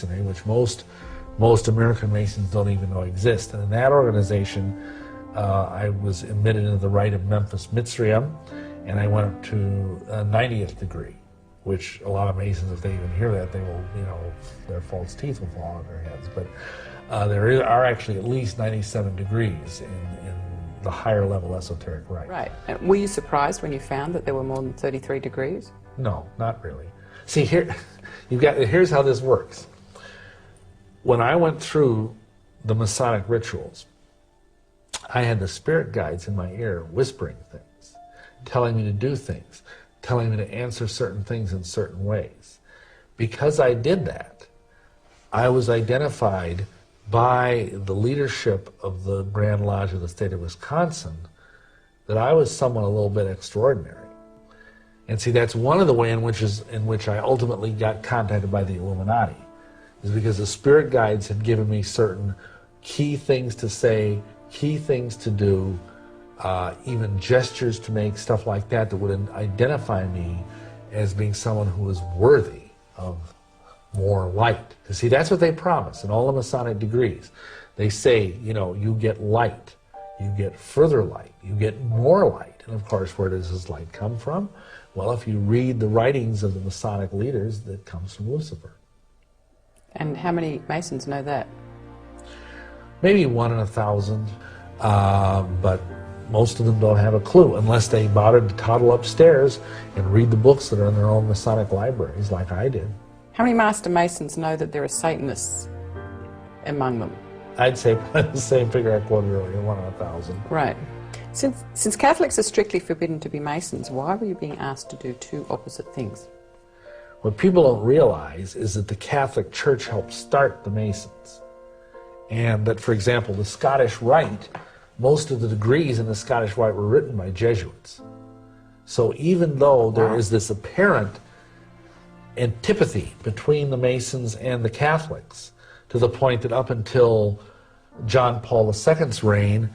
which most American Masons don't even know exist. And in that organization, I was admitted into the Rite of Memphis Mitzrayim, and I went up to a 90th degree, which a lot of Masons, if they even hear that, they will, their false teeth will fall on their heads. But there are actually at least 97 degrees in the higher level esoteric rite. Right. And were you surprised when you found that there were more than 33 degrees? No, not really. See, here's how this works. When I went through the Masonic rituals, I had the spirit guides in my ear whispering things, telling me to do things, telling me to answer certain things in certain ways. Because I did that, I was identified by the leadership of the Grand Lodge of the state of Wisconsin that I was someone a little bit extraordinary. And see, that's one of the ways in which I ultimately got contacted by the Illuminati, is because the spirit guides had given me certain key things to say, key things to do, even gestures to make, stuff like that, that would identify me as being someone who was worthy of more light. You see, that's what they promise in all the Masonic degrees. They say, you get light, you get further light, you get more light. And of course, where does this light come from? Well, if you read the writings of the Masonic leaders, that comes from Lucifer. And how many Masons know that? Maybe 1 in 1,000, but most of them don't have a clue unless they bothered to toddle upstairs and read the books that are in their own Masonic libraries, like I did. How many Master Masons know that there are Satanists among them? I'd say probably the same figure I quoted earlier, 1 in 1,000. Right. Since Catholics are strictly forbidden to be Masons, why were you being asked to do two opposite things? What people don't realize is that the Catholic Church helped start the Masons. And that, for example, the Scottish Rite, most of the degrees in the Scottish Rite were written by Jesuits. So even though there is this apparent antipathy between the Masons and the Catholics, to the point that up until John Paul II's reign,